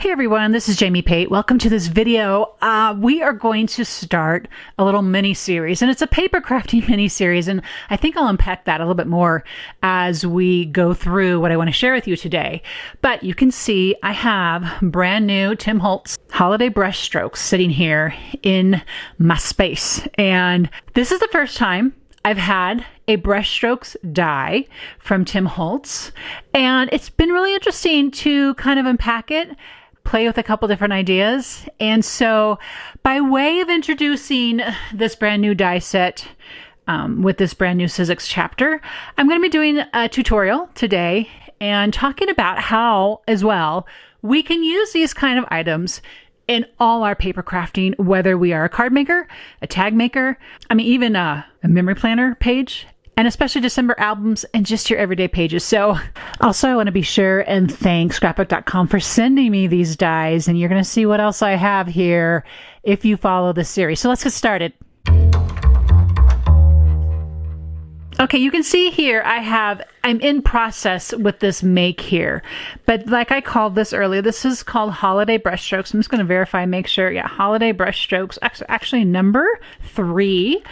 Hey everyone, this is Jamie Pate. Welcome to this video. We are going to start a little mini-series, and it's a paper crafting mini-series, and I think I'll unpack that a little bit more as we go through what I want to share with you today. But you can see I have brand new Tim Holtz Holiday Brushstrokes sitting here in my space, and this is the first time I've had a Brushstrokes die from Tim Holtz, and it's been really interesting to kind of unpack it, play with a couple different ideas. And so by way of introducing this brand new die set with this brand new Sizzix chapter, I'm going to be doing a tutorial today and talking about how as well we can use these kind of items in all our paper crafting, whether we are a card maker, a tag maker, even a memory planner page, and especially December albums and just your everyday pages. So also I want to be sure and thank ScrapbookCom for sending me these dies, and you're going to see what else I have here if you follow this series. So let's get started. Okay, you can see here I'm in process with this make here, but like I called this earlier, this is called Holiday Brushstrokes. I'm just going to verify, make sure, yeah, Holiday Brushstrokes, actually number 3.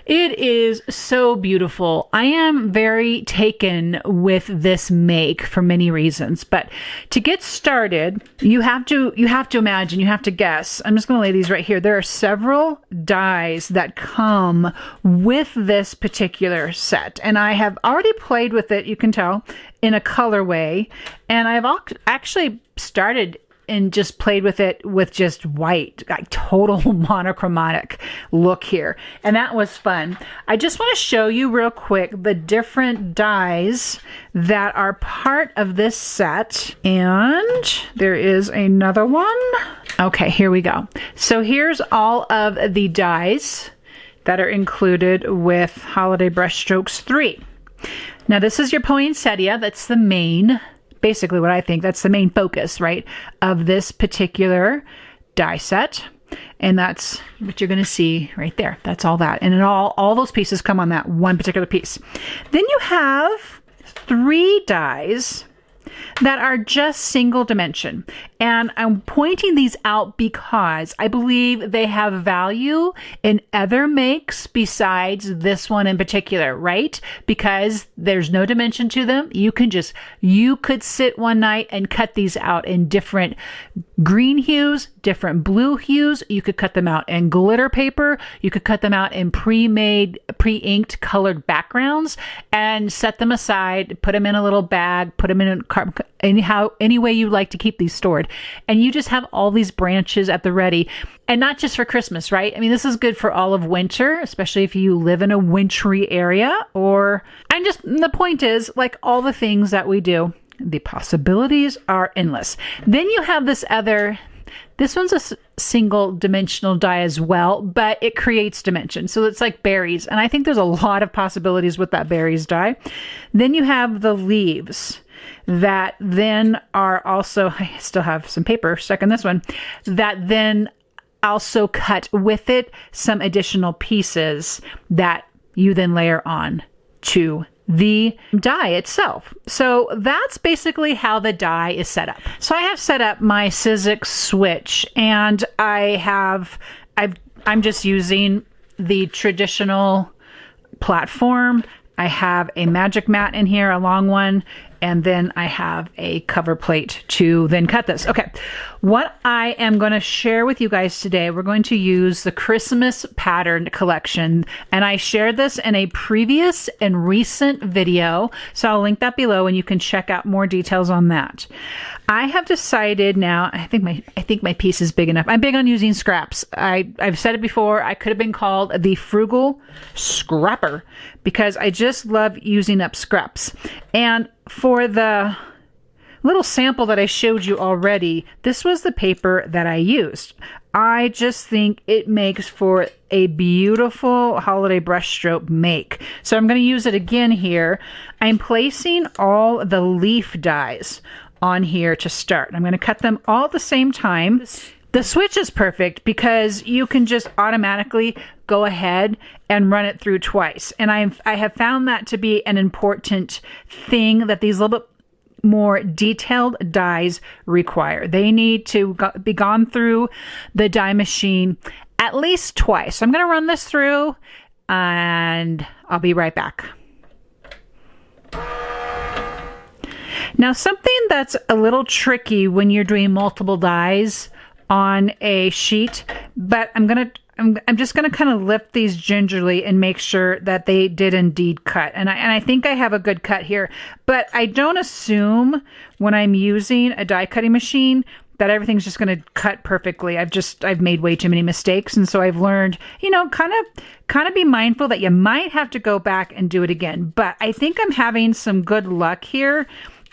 It is so beautiful. I am very taken with this make for many reasons, but to get started, you have to imagine, you have to guess. I'm just going to lay these right here. There are several dies that come with this particular set, and I have already played with it, you can tell, in a colorway, and I've actually started and just played with it with just white, like total monochromatic look here. And that was fun. I just want to show you real quick the different dies that are part of this set. And there is another one. Okay, here we go. So here's all of the dies that are included with Holiday Brushstrokes 3. Now this is your poinsettia. That's the main, basically what I think, that's the main focus, right, of this particular die set. And that's what you're going to see right there. That's all that. And all those pieces come on that one particular piece. Then you have 3 dies that are just single dimension. And I'm pointing these out because I believe they have value in other makes besides this one in particular, right? Because there's no dimension to them. You could sit one night and cut these out in different green hues, different blue hues. You could cut them out in glitter paper. You could cut them out in pre-made, pre-inked colored backgrounds and set them aside, put them in a little bag, put them in any way you like to keep these stored. And you just have all these branches at the ready, and not just for Christmas, right? This is good for all of winter, especially if you live in a wintry area, the point is, like all the things that we do, the possibilities are endless. Then you have this one's a single dimensional die as well, but it creates dimension. So it's like berries. And I think there's a lot of possibilities with that berries die. Then you have the leaves that then are also, I still have some paper stuck in this one, that then also cut with it some additional pieces that you then layer on to the die itself. So that's basically how the die is set up. So I have set up my Sizzix switch, and I'm just using the traditional platform. I have a magic mat in here, a long one, and then I have a cover plate to then cut this. Okay, what I am going to share with you guys today, we're going to use the Christmas pattern collection, and I shared this in a previous and recent video, so I'll link that below and you can check out more details on that. I have decided now, I think my piece is big enough. I'm big on using scraps. I've said it before, I could have been called the frugal scrapper because I just love using up scraps. And for the little sample that I showed you already, this was the paper that I used. I just think it makes for a beautiful holiday brushstroke make. So I'm going to use it again here. I'm placing all the leaf dies on here to start. I'm going to cut them all at the same time. The switch is perfect because you can just automatically go ahead and run it through twice. And I have found that to be an important thing, that these little bit more detailed dies require. They need to be gone through the die machine at least twice. So I'm going to run this through and I'll be right back. Now, something that's a little tricky when you're doing multiple dies on a sheet, but I'm just gonna kind of lift these gingerly and make sure that they did indeed cut. And I think I have a good cut here, but I don't assume when I'm using a die cutting machine that everything's just gonna cut perfectly. I've made way too many mistakes, and so I've learned, you know, kind of be mindful that you might have to go back and do it again. But I think I'm having some good luck here.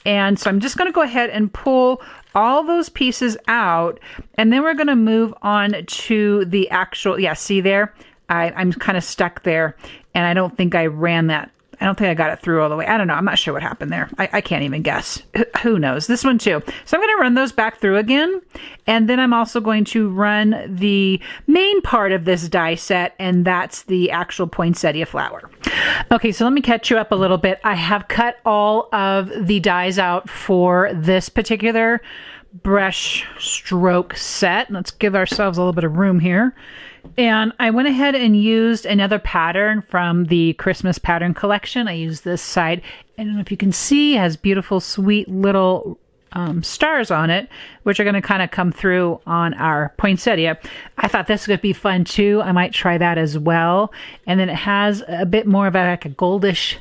And so I'm just going to go ahead and pull all those pieces out, and then we're going to move on to the actual, yeah, see there? I'm kind of stuck there, and I don't think I ran that. I don't think I got it through all the way. I don't know. I'm not sure what happened there. I can't even guess. Who knows? This one too. So I'm going to run those back through again. And then I'm also going to run the main part of this die set, and that's the actual poinsettia flower. Okay, so let me catch you up a little bit. I have cut all of the dies out for this particular brush stroke set. Let's give ourselves a little bit of room here. And I went ahead and used another pattern from the Christmas pattern collection. I used this side. I don't know if you can see, it has beautiful, sweet little stars on it, which are going to kind of come through on our poinsettia. I thought this would be fun too. I might try that as well. And then it has a bit more of like a goldish,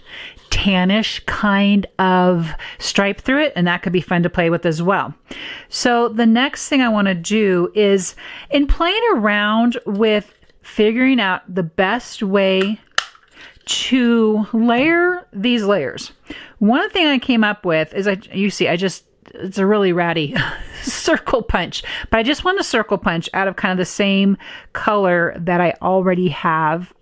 tannish kind of stripe through it, and that could be fun to play with as well. So the next thing I want to do is, in playing around with figuring out the best way to layer these layers, one thing I came up with is, it's a really ratty circle punch, but I just want a circle punch out of kind of the same color that I already have,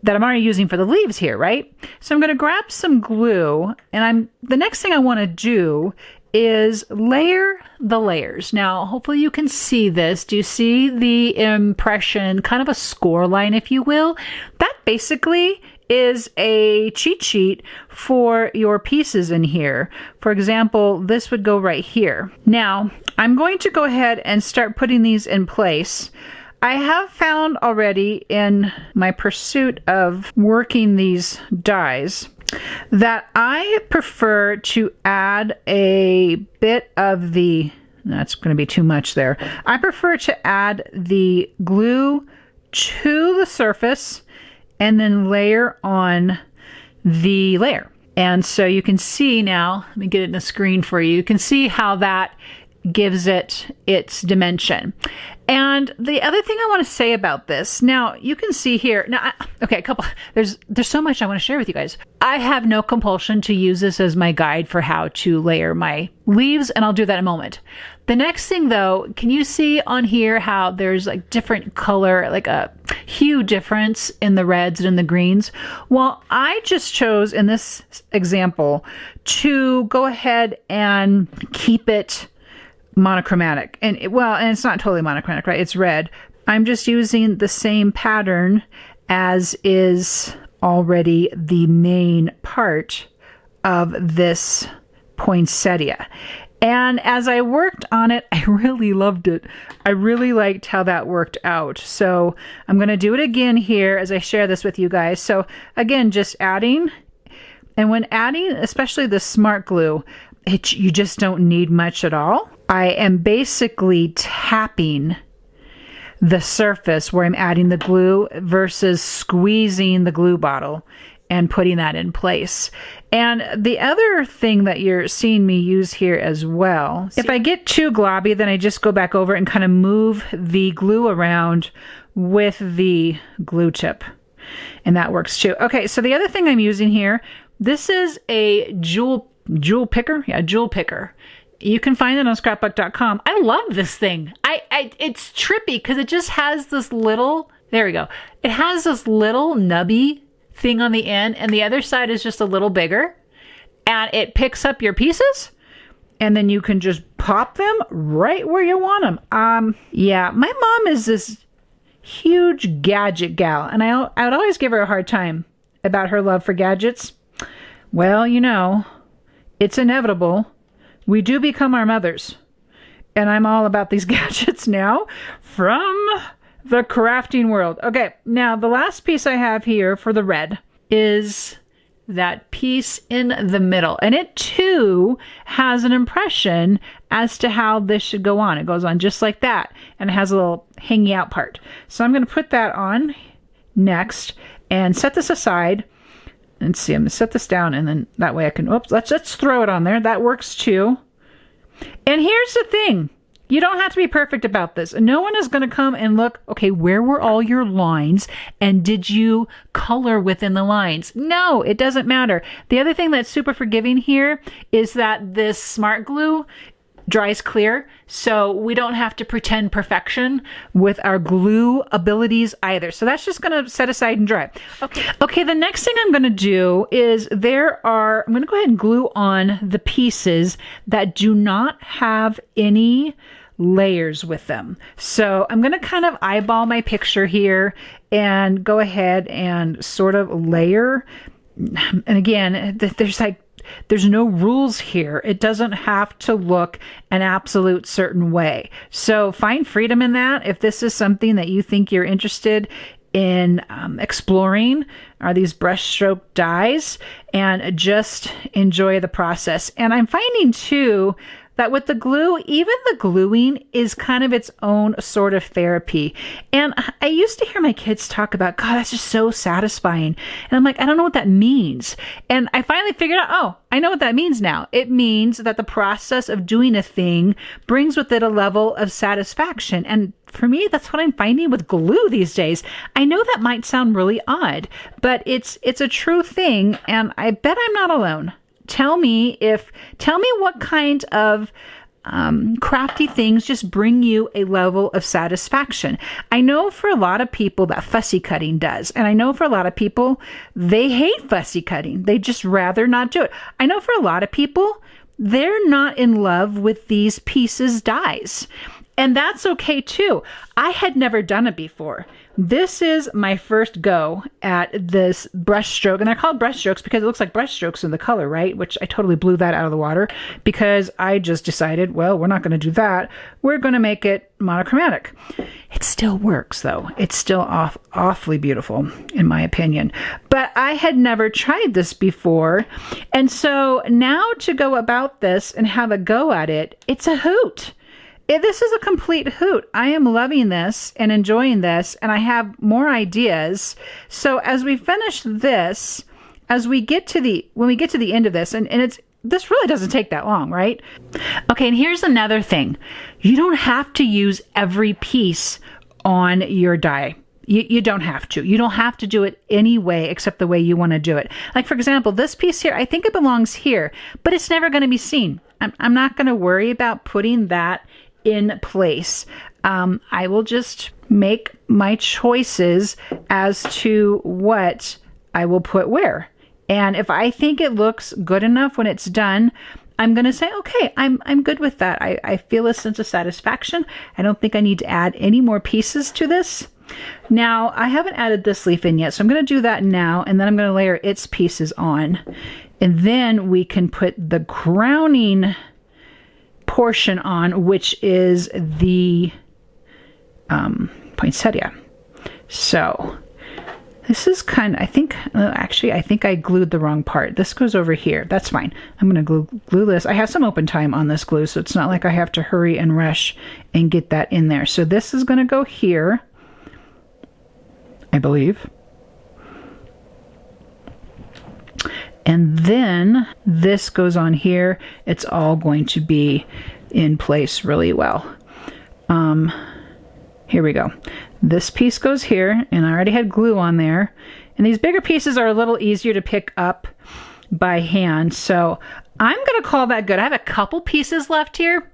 that I'm already using for the leaves here, right? So I'm going to grab some glue, and the next thing I want to do is layer the layers. Now, hopefully you can see this. Do you see the impression, kind of a score line, if you will? That basically is a cheat sheet for your pieces in here. For example, this would go right here. Now, I'm going to go ahead and start putting these in place. I have found already in my pursuit of working these dies that I prefer to add a bit of that's going to be too much there. I prefer to add the glue to the surface and then layer on the layer. And so you can see now, let me get it in the screen for you. You can see how that gives it its dimension. And the other thing I want to say about this, now you can see here, there's so much I want to share with you guys. I have no compulsion to use this as my guide for how to layer my leaves, and I'll do that in a moment. The next thing though, can you see on here how there's like different color, like a hue difference in the reds and in the greens? Well, I just chose in this example to go ahead and keep it monochromatic, and it's not totally monochromatic, right? It's red. I'm just using the same pattern as is already the main part of this poinsettia. And as I worked on it, I really loved it. I really liked how that worked out. So I'm going to do it again here as I share this with you guys. So again, just adding, and when adding, especially the smart glue, you just don't need much at all. I am basically tapping the surface where I'm adding the glue versus squeezing the glue bottle and putting that in place. And the other thing that you're seeing me use here as well, if I get too globby, then I just go back over and kind of move the glue around with the glue tip. And that works too. Okay, so the other thing I'm using here, this is a jewel picker. Yeah, jewel picker. You can find it on ScrapbookCom. I love this thing. It's trippy because it just has this little, there we go. It has this little nubby thing on the end, and the other side is just a little bigger, and it picks up your pieces, and then you can just pop them right where you want them. Yeah, my mom is this huge gadget gal, and I would always give her a hard time about her love for gadgets. Well, you know, it's inevitable. We do become our mothers. And I'm all about these gadgets now from the crafting world. Okay, now the last piece I have here for the red is that piece in the middle. And it too has an impression as to how this should go on. It goes on just like that. And it has a little hanging out part. So I'm going to put that on next and set this aside. And see, I'm going to set this down, and then that way I can, oops, let's throw it on there. That works too. And here's the thing. You don't have to be perfect about this. No one is going to come and look, okay, where were all your lines? And did you color within the lines? No, it doesn't matter. The other thing that's super forgiving here is that this smart glue dries clear, so we don't have to pretend perfection with our glue abilities either. So that's just going to set aside and dry. Okay, the next thing I'm going to do is I'm going to go ahead and glue on the pieces that do not have any layers with them. So I'm going to kind of eyeball my picture here and go ahead and sort of layer. And again, there's no rules here. It doesn't have to look an absolute certain way. So find freedom in that. If this is something that you think you're interested in exploring, are these brushstroke dies, and just enjoy the process. And I'm finding too that with the glue, even the gluing is kind of its own sort of therapy. And I used to hear my kids talk about, God, that's just so satisfying. And I'm like, I don't know what that means. And I finally figured out, oh, I know what that means now. It means that the process of doing a thing brings with it a level of satisfaction. And for me, that's what I'm finding with glue these days. I know that might sound really odd, but it's a true thing. And I bet I'm not alone. Tell me what kind of crafty things just bring you a level of satisfaction. I know for a lot of people that fussy cutting does. And I know for a lot of people, they hate fussy cutting. They just rather not do it. I know for a lot of people, they're not in love with these pieces dies. And that's okay too. I had never done it before. This is my first go at this brushstroke, and they're called brushstrokes because it looks like brushstrokes in the color, right? Which I totally blew that out of the water because I just decided, well, we're not going to do that. We're going to make it monochromatic. It still works though. It's still awfully beautiful in my opinion. But I had never tried this before. And so now to go about this and have a go at it, it's a hoot. This is a complete hoot. I am loving this and enjoying this, and I have more ideas. So as we finish this, when we get to the end of this, and this really doesn't take that long, right? Okay, and here's another thing. You don't have to use every piece on your die. You don't have to. You don't have to do it any way except the way you want to do it. Like, for example, this piece here, I think it belongs here, but it's never going to be seen. I'm not going to worry about putting that in place. I will just make my choices as to what I will put where. And if I think it looks good enough when it's done, I'm going to say, okay, I'm good with that. I feel a sense of satisfaction. I don't think I need to add any more pieces to this. Now, I haven't added this leaf in yet, so I'm going to do that now, and then I'm going to layer its pieces on. And then we can put the crowning portion on, which is the poinsettia. So this is kind of, I think I glued the wrong part. This goes over here. That's fine. I'm going to glue this. I have some open time on this glue, so it's not like I have to hurry and rush and get that in there. So this is going to go here, I believe. And then this goes on here. It's all going to be in place really well. Here we go. This piece goes here, and I already had glue on there. And these bigger pieces are a little easier to pick up by hand. So I'm going to call that good. I have a couple pieces left here.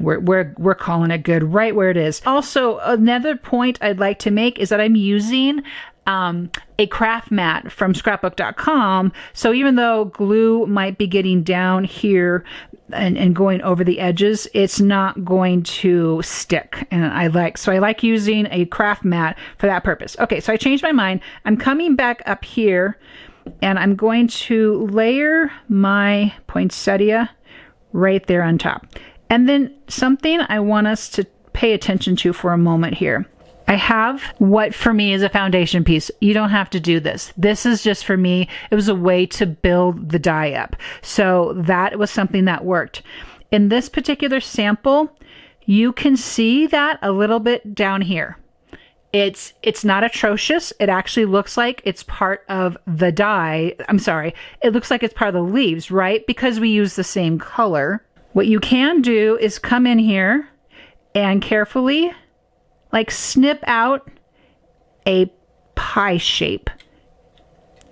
We're calling it good right where it is. Also, another point I'd like to make is that I'm using a craft mat from ScrapbookCom. So even though glue might be getting down here and going over the edges, it's not going to stick. And I like using a craft mat for that purpose. Okay, so I changed my mind. I'm coming back up here and I'm going to layer my poinsettia right there on top. And then something I want us to pay attention to for a moment here. I have what for me is a foundation piece. You don't have to do this. This is just for me. It was a way to build the die up. So that was something that worked. In this particular sample, you can see that a little bit down here. It's not atrocious. It actually looks like it's part of the die. I'm sorry. It looks like it's part of the leaves, right? Because we use the same color. What you can do is come in here and carefully like snip out a pie shape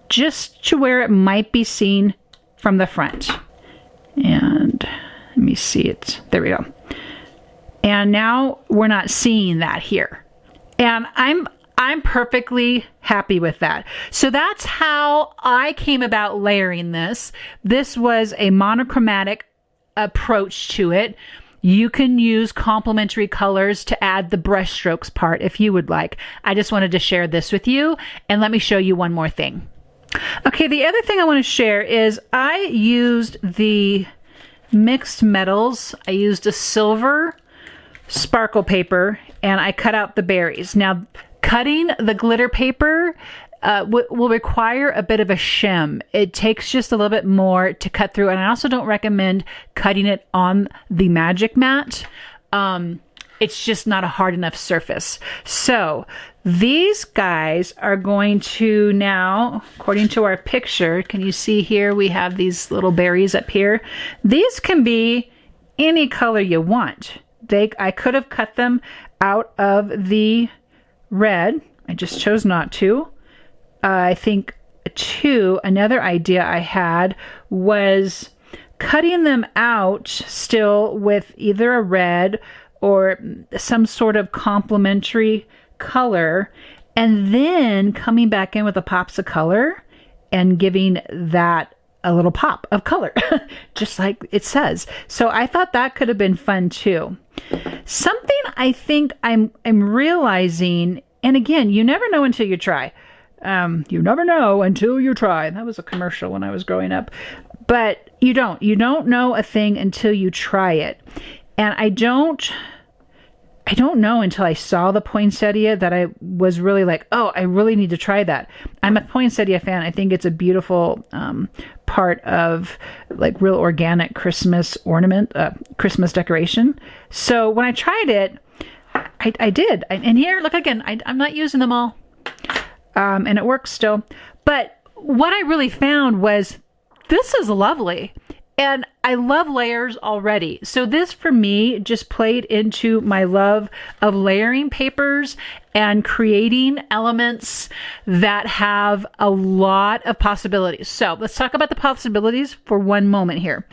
just to where it might be seen from the front. And let me see it. There we go. And now we're not seeing that here. And I'm perfectly happy with that. So that's how I came about layering this. This was a monochromatic approach to it. You can use complementary colors to add the brush strokes part if you would like. I just wanted to share this with you, and let me show you one more thing. Okay, the other thing I want to share is I used the mixed metals. I used a silver sparkle paper, and I cut out the berries. Now, cutting the glitter paper will require a bit of a shim. It takes just a little bit more to cut through, and I also don't recommend cutting it on the magic mat. It's just not a hard enough surface. So these guys are going to now, according to our picture, can you see here we have these little berries up here? These can be any color you want. I could have cut them out of the red. I just chose not to. I think too, another idea I had was cutting them out still with either a red or some sort of complementary color, and then coming back in with a pops of color and giving that a little pop of color, just like it says. So I thought that could have been fun too. Something I think I'm realizing, and again, you never know until you try. You never know until you try. That was a commercial when I was growing up. But you don't know a thing until you try it. And I don't know until I saw the poinsettia that I was really like, oh, I really need to try that. I'm a poinsettia fan. I think it's a beautiful part of like real organic Christmas ornament, Christmas decoration. So when I tried it, I did. And here, look again, I'm not using them all. And it works still. But what I really found was this is lovely. And I love layers already. So this for me just played into my love of layering papers and creating elements that have a lot of possibilities. So let's talk about the possibilities for one moment here.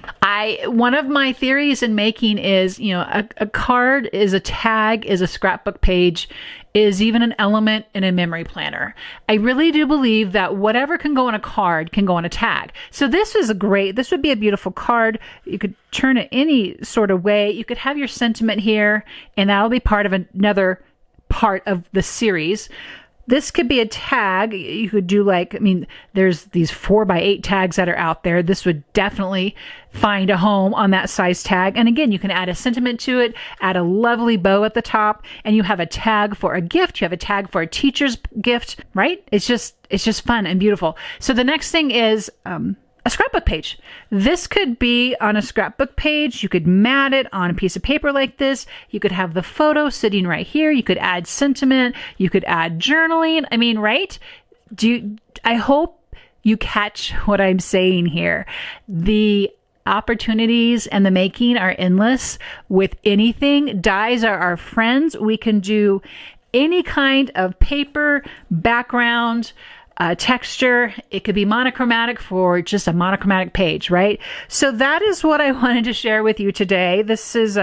One of my theories in making is, a card is a tag, is a scrapbook page, is even an element in a memory planner. I really do believe that whatever can go on a card can go on a tag. So this would be a beautiful card. You could turn it any sort of way. You could have your sentiment here, and that'll be part of another part of the series. This could be a tag. You could do there's these 4x8 tags that are out there. This would definitely find a home on that size tag. And again, you can add a sentiment to it, add a lovely bow at the top, and you have a tag for a gift. You have a tag for a teacher's gift, right? It's just fun and beautiful. So the next thing is, a scrapbook page. This could be on a scrapbook page. You could mat it on a piece of paper like this. You could have the photo sitting right here. You could add sentiment. You could add journaling. I mean, right? I hope you catch what I'm saying here. The opportunities and the making are endless with anything. Dies are our friends. We can do any kind of paper, background, texture. It could be monochromatic for just a monochromatic page, right? So that is what I wanted to share with you today. This is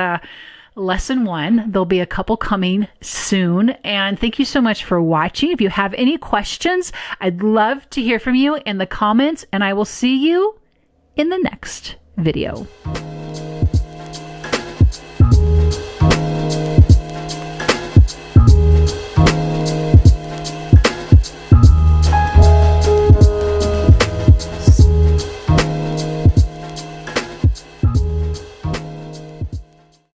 lesson 1. There'll be a couple coming soon. And thank you so much for watching. If you have any questions, I'd love to hear from you in the comments, and I will see you in the next video.